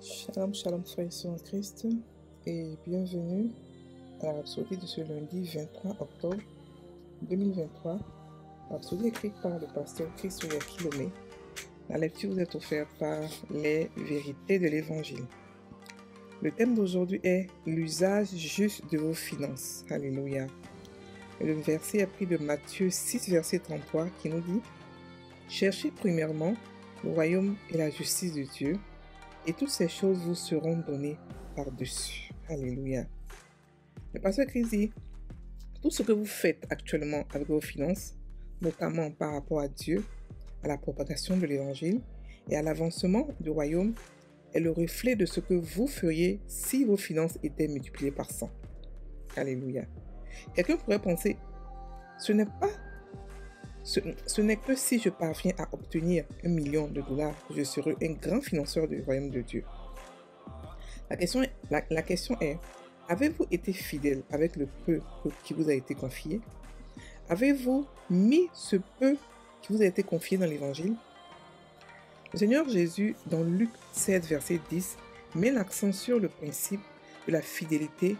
Shalom, shalom, frères et sœurs en Christ, et bienvenue à la rhapsodie de ce lundi 23 octobre 2023. Rhapsodie écrite par le pasteur Christopher Kilomé. La lecture vous est offerte par les vérités de l'Évangile. Le thème d'aujourd'hui est l'usage juste de vos finances. Alléluia. Et le verset est pris de Matthieu 6, verset 33, qui nous dit « Cherchez premièrement le royaume et la justice de Dieu, et toutes ces choses vous seront données par-dessus. » Alléluia. Le pasteur Christ dit, tout ce que vous faites actuellement avec vos finances, notamment par rapport à Dieu, à la propagation de l'évangile et à l'avancement du royaume, est le reflet de ce que vous feriez si vos finances étaient multipliées par 100. Alléluia. Quelqu'un pourrait penser, ce n'est que si je parviens à obtenir $1 million que je serai un grand financeur du royaume de Dieu. La question est, avez-vous été fidèle avec le peu qui vous a été confié? Avez-vous mis ce peu qui vous a été confié dans l'évangile? Le Seigneur Jésus, dans Luc 7, verset 10, met l'accent sur le principe de la fidélité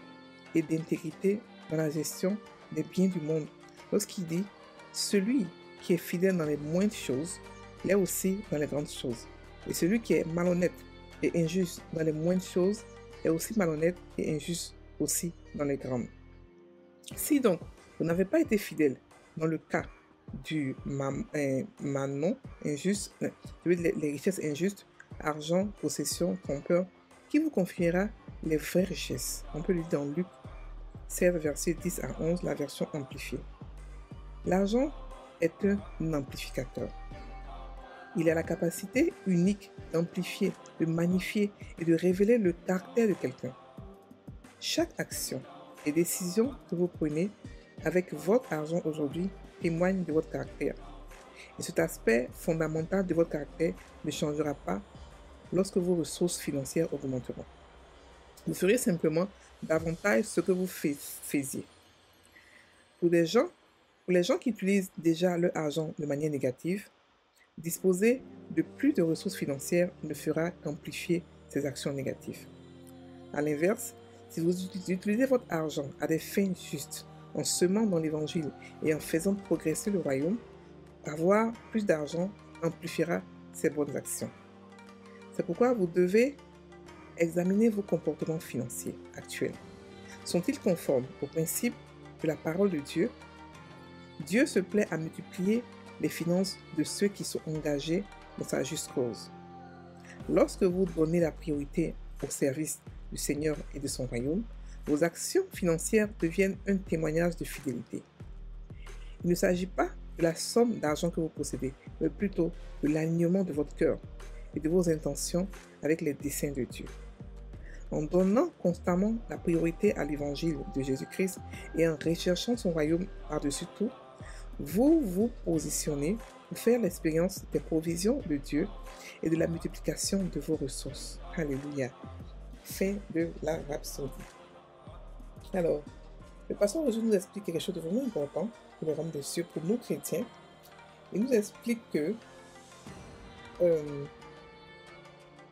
et d'intégrité dans la gestion des biens du monde, lorsqu'il dit « Celui qui est fidèle dans les moindres choses l'est aussi dans les grandes choses. Et celui qui est malhonnête et injuste dans les moindres choses est aussi malhonnête et injuste aussi dans les grandes. » Si donc vous n'avez pas été fidèle dans le cas du manon injuste, les richesses injustes, argent, possession, trompeur, qui vous confiera les vraies richesses? On peut le lire dans Luc 7, verset 10 à 11, la version amplifiée. L'argent est un amplificateur. Il a la capacité unique d'amplifier, de magnifier et de révéler le caractère de quelqu'un. Chaque action et décision que vous prenez avec votre argent aujourd'hui témoigne de votre caractère. Et cet aspect fondamental de votre caractère ne changera pas lorsque vos ressources financières augmenteront. Vous ferez simplement davantage ce que vous faisiez. Pour les gens qui utilisent déjà leur argent de manière négative, disposer de plus de ressources financières ne fera qu'amplifier ces actions négatives. À l'inverse, si vous utilisez votre argent à des fins justes, en semant dans l'évangile et en faisant progresser le royaume, avoir plus d'argent amplifiera ces bonnes actions. C'est pourquoi vous devez examiner vos comportements financiers actuels. Sont-ils conformes au principe de la parole de Dieu? Dieu se plaît à multiplier les finances de ceux qui sont engagés dans sa juste cause. Lorsque vous donnez la priorité au service du Seigneur et de son royaume, vos actions financières deviennent un témoignage de fidélité. Il ne s'agit pas de la somme d'argent que vous possédez, mais plutôt de l'alignement de votre cœur et de vos intentions avec les desseins de Dieu. En donnant constamment la priorité à l'évangile de Jésus-Christ et en recherchant son royaume par-dessus tout, vous vous positionnez pour faire l'expérience des provisions de Dieu et de la multiplication de vos ressources. Alléluia. Fin de la rhapsodie. Alors, le pasteur aujourd'hui nous explique quelque chose de vraiment important pour le royaume des cieux, pour nous chrétiens. Il nous explique que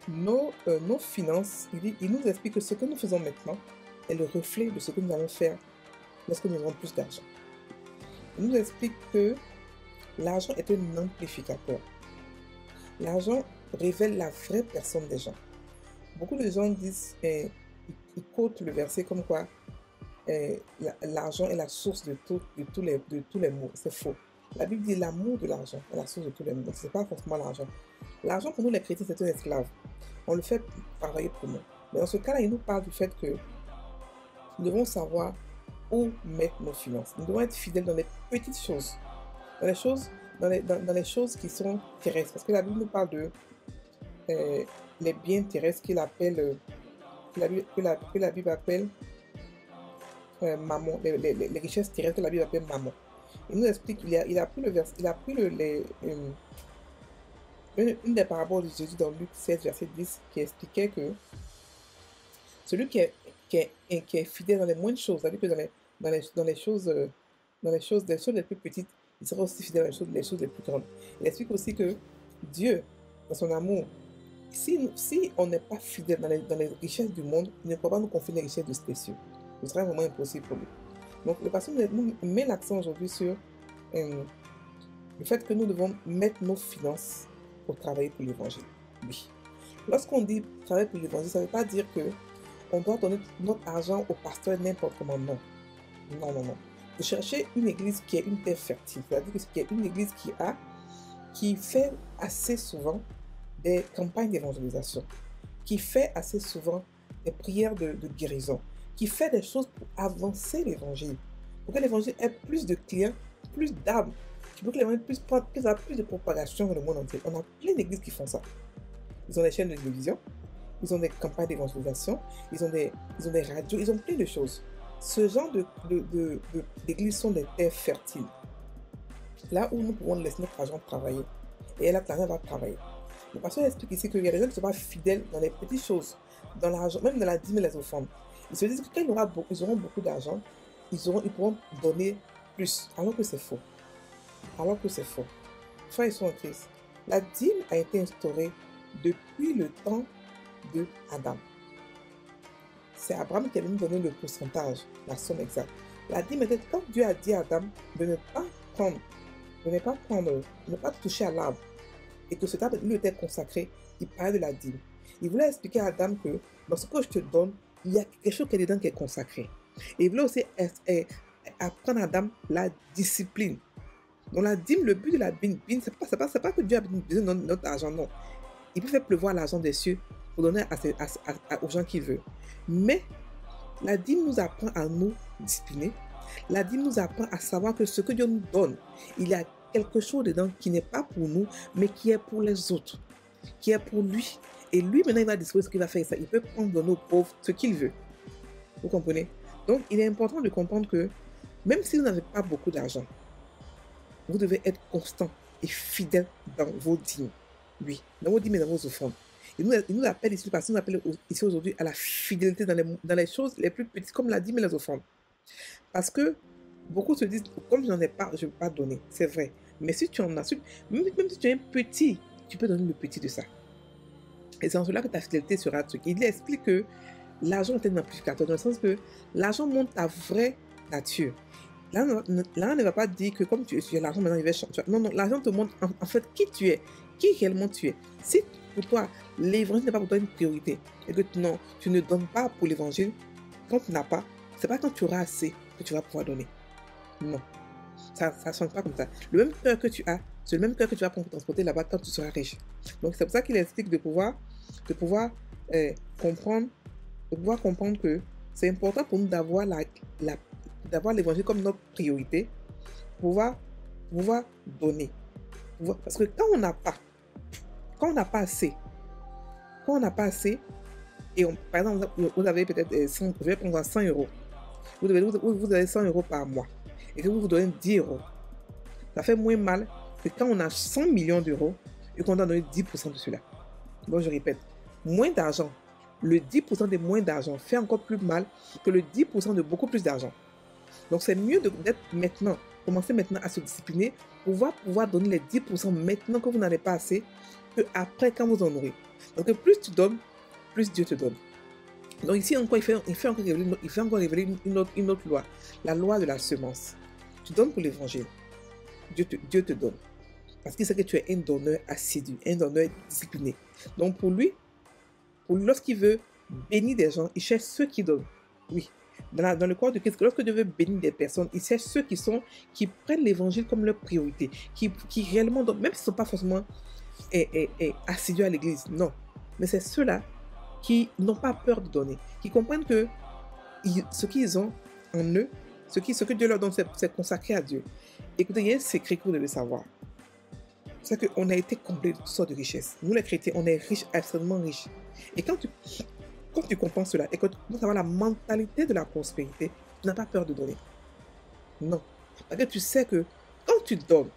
nos finances, il nous explique que ce que nous faisons maintenant est le reflet de ce que nous allons faire lorsque nous aurons plus d'argent. Il nous explique que l'argent est un amplificateur. L'argent révèle la vraie personne des gens. Beaucoup de gens disent, ils quotent le verset comme quoi l'argent est la source de tous les maux. C'est faux. La Bible dit l'amour de l'argent est la source de tous les maux. Ce n'est pas forcément l'argent. L'argent pour nous les chrétiens c'est un esclave. On le fait travailler pour nous. Mais dans ce cas-là, il nous parle du fait que nous devons savoir où mettre nos finances. Nous devons être fidèles dans les petites choses, dans les choses qui sont terrestres. Parce que la Bible nous parle de les biens terrestres qu'il appelle, que la Bible appelle mammon, les richesses terrestres que la Bible appelle mammon. Il nous explique qu'il a pris une des paraboles de Jésus dans Luc 16, verset 10, qui expliquait que celui qui est fidèle dans les moindres choses, c'est-à-dire que dans les choses les plus petites, il sera aussi fidèle dans les choses les plus grandes. Il explique aussi que Dieu, dans son amour si on n'est pas fidèle dans les richesses du monde, il ne peut pas nous confier les richesses de spéciaux. Ce serait vraiment impossible pour lui. Donc, le pasteur met l'accent aujourd'hui sur le fait que nous devons mettre nos finances pour travailler pour l'évangile. Oui. Lorsqu'on dit travailler pour l'évangile, ça ne veut pas dire que on doit donner notre argent au pasteur n'importe comment. Non. Non, non, non. Vous cherchez une église qui est une terre fertile. C'est-à-dire que c'est une église qui fait assez souvent des campagnes d'évangélisation, qui fait assez souvent des prières de guérison, qui fait des choses pour avancer l'évangile, pour que l'évangile ait plus de clients, plus d'âmes, pour que l'évangile puisse prendre plus de propagation dans le monde entier. On a plein d'églises qui font ça. Ils ont des chaînes de télévision, ils ont des campagnes d'évangélisation, ils ont des radios, ils ont plein de choses. Ce genre d'églises sont des terres fertiles. Là où nous pouvons laisser notre argent travailler. Et là, l'argent va travailler. Le pasteur explique ici qu'il y a des gens qui ne sont pas fidèles dans les petites choses, dans l'argent, même dans la dîme et les offrandes. Ils se disent que quand ils auront beaucoup d'argent, ils pourront donner plus, alors que c'est faux. Alors que c'est faux. Frères et sœurs en Christ, la dîme a été instaurée depuis le temps de Adam. C'est Abraham qui a venu donner le pourcentage, la somme exacte. La dîme était quand Dieu a dit à Adam de ne pas toucher à l'arbre, et que cet arbre lui était consacré, il parlait de la dîme. Il voulait expliquer à Adam que dans ce que je te donne, il y a quelque chose qui est dedans qui est consacré. Et il voulait aussi apprendre à Adam la discipline. Donc la dîme, le but de la dîme, c'est pas que Dieu a besoin de notre argent, non. Il peut faire pleuvoir l'argent des cieux pour donner aux gens qu'il veut. Mais la dîme nous apprend à nous discipliner. La dîme nous apprend à savoir que ce que Dieu nous donne, il y a quelque chose dedans qui n'est pas pour nous, mais qui est pour les autres, qui est pour lui. Et lui, maintenant, il va décider ce qu'il va faire. Ça. Il peut prendre de nos pauvres ce qu'il veut. Vous comprenez? Donc, il est important de comprendre que même si vous n'avez pas beaucoup d'argent, vous devez être constant et fidèle dans vos dîmes. Oui, dans vos dîmes et dans vos offrandes. Il nous appelle ici, parce qu'il nous appelle ici aujourd'hui à la fidélité dans les choses les plus petites, comme la dîme et les offrandes. Parce que beaucoup se disent, comme je n'en ai pas, je ne peux pas donner. C'est vrai. Mais si tu en as, même si tu es un petit, tu peux donner le petit de ça. Et c'est en cela que ta fidélité sera un truc. Il explique que l'argent est un amplificateur, dans le sens que l'argent montre ta vraie nature. Là, on ne va pas dire que comme tu as l'argent, maintenant il va changer. Non, non, l'argent te montre en fait qui tu es, qui réellement tu es. Si pour toi, l'évangile n'est pas pour toi une priorité, et que non, tu ne donnes pas pour l'évangile, quand tu n'as pas, c'est pas quand tu auras assez que tu vas pouvoir donner. Non, ça ne sonne pas comme ça. Le même cœur que tu as, c'est le même cœur que tu vas prendre pour transporter là-bas quand tu seras riche. Donc c'est pour ça qu'il explique de pouvoir comprendre que c'est important pour nous d'avoir l'évangile comme notre priorité, pouvoir donner. Parce que quand on n'a pas assez, et par exemple, vous avez peut-être je vais prendre 100 euros, vous avez 100 euros par mois, et que vous donnez 10 euros, ça fait moins mal que quand on a 100 millions d'euros et qu'on doit donner 10% de cela. Donc je répète, moins d'argent, le 10% de moins d'argent fait encore plus mal que le 10% de beaucoup plus d'argent. Donc c'est mieux commencer maintenant à se discipliner pour pouvoir donner les 10% maintenant que vous n'en avez pas assez, que après quand vous en aurez. Donc plus tu donnes, plus Dieu te donne. Donc ici encore, il fait encore révéler une autre loi, la loi de la semence. Tu donnes pour l'évangile, Dieu te donne. Parce qu'il sait que tu es un donneur assidu, un donneur discipliné. Donc pour lui, lorsqu'il veut bénir des gens, il cherche ceux qui donnent. Oui. Dans le corps de Christ, lorsque Dieu veut bénir des personnes, il cherche ceux qui prennent l'évangile comme leur priorité, qui réellement donnent, même s'ils ne sont pas forcément assidus à l'église, non. Mais c'est ceux-là qui n'ont pas peur de donner, qui comprennent que ce qu'ils ont en eux, ce que Dieu leur donne, c'est consacré à Dieu. Écoutez, il y a un secret que vous devez savoir. C'est qu'on a été comblés de toutes sortes de richesses. Nous, les chrétiens, on est riches, extrêmement riches. Et quand tu comprends cela, et que tu commences à avoir la mentalité de la prospérité, tu n'as pas peur de donner. Non. Parce que tu sais que quand tu donnes,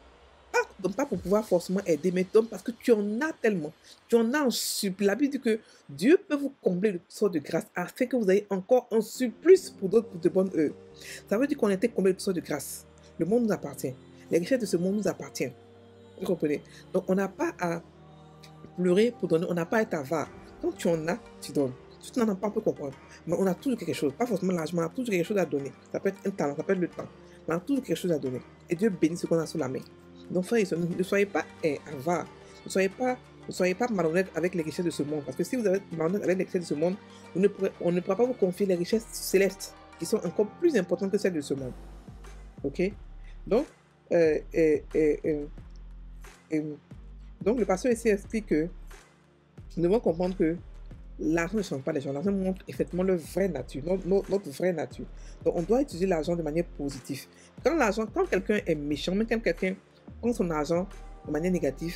pas pour pouvoir forcément aider, mais donne parce que tu en as tellement. Tu en as en surplus. La Bible dit que Dieu peut vous combler de toutes sortes de grâces afin que vous ayez encore un surplus pour d'autres, pour de bonnes œuvres. Ça veut dire qu'on a été comblés de toutes sortes de grâces. Le monde nous appartient. Les richesses de ce monde nous appartiennent. Vous comprenez? Donc on n'a pas à pleurer pour donner. On n'a pas à être avare. Quand tu en as, tu donnes. Si tu n'en as pas, on peut comprendre. Mais on a toujours quelque chose. Pas forcément l'argent, on a toujours quelque chose à donner. Ça peut être un talent, ça peut être le temps. On a toujours quelque chose à donner. Et Dieu bénit ce qu'on a sous la main. Donc, frères et sœurs, ne soyez pas avares. Ne soyez pas malhonnêtes avec les richesses de ce monde. Parce que si vous êtes malhonnête avec les richesses de ce monde, on ne pourra pas vous confier les richesses célestes qui sont encore plus importantes que celles de ce monde. Ok? Donc, donc le pasteur ici explique que nous devons comprendre que l'argent ne change pas les gens. L'argent montre effectivement leur vraie nature, notre vraie nature. Donc, on doit utiliser l'argent de manière positive. Quand quelqu'un est méchant, même quand quelqu'un prend son argent de manière négative,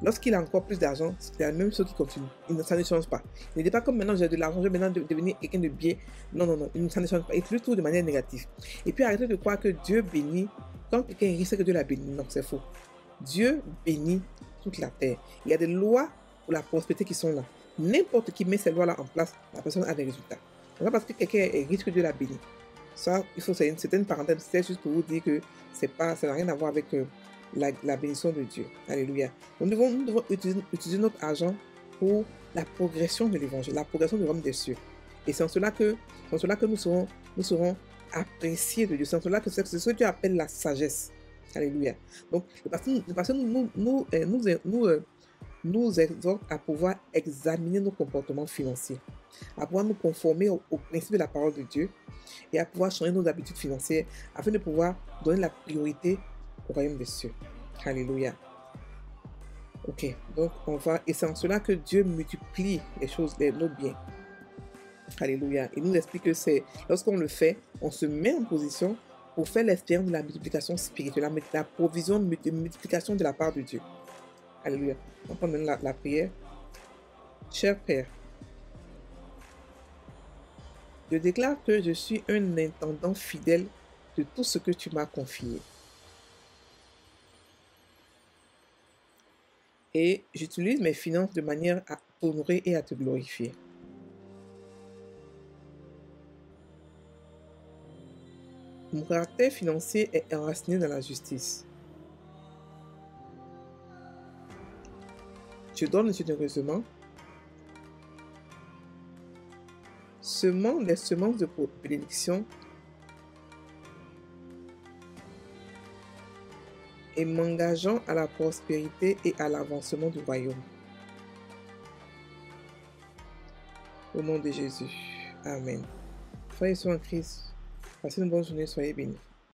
lorsqu'il a encore plus d'argent, c'est la même chose qui continue. Ça ne change pas. Il ne dit pas comme maintenant j'ai de l'argent, je vais maintenant devenir quelqu'un de bien. Non, non, non, ça ne change pas. Il utilise tout de manière négative. Et puis arrêtez de croire que Dieu bénit. Quand quelqu'un est riche, c'est que Dieu l'a béni. Non, c'est faux. Dieu bénit toute la terre. Il y a des lois pour la prospérité qui sont là. N'importe qui met ces lois-là en place, la personne a des résultats. Ce n'est pas parce que quelqu'un est riche que Dieu l'a béni. Ça, c'est une parenthèse. C'est juste pour vous dire que ça n'a rien à voir avec la bénédiction de Dieu. Alléluia. Nous devons utiliser notre argent pour la progression de l'évangile, la progression du royaume des cieux. Et c'est en cela que nous serons appréciés de Dieu. C'est en cela que c'est ce que Dieu appelle la sagesse. Alléluia. Donc, le pasteur nous exhorte à pouvoir examiner nos comportements financiers, à pouvoir nous conformer au principe de la parole de Dieu et à pouvoir changer nos habitudes financières afin de pouvoir donner la priorité au royaume des cieux. Alléluia. Ok, donc et c'est en cela que Dieu multiplie les choses, nos biens. Alléluia. Il nous explique que c'est lorsqu'on le fait, on se met en position pour faire l'expérience de la multiplication spirituelle, la provision de multiplication de la part de Dieu. Alléluia. On prend maintenant la prière. Cher Père, je déclare que je suis un intendant fidèle de tout ce que tu m'as confié. Et j'utilise mes finances de manière à t'honorer et à te glorifier. Mon caractère financier est enraciné dans la justice. Je donne généreusement, semant les semences de bénédiction et m'engageant à la prospérité et à l'avancement du royaume. Au nom de Jésus. Amen. Frères et sœurs en Christ, passez une bonne journée, soyez bénis.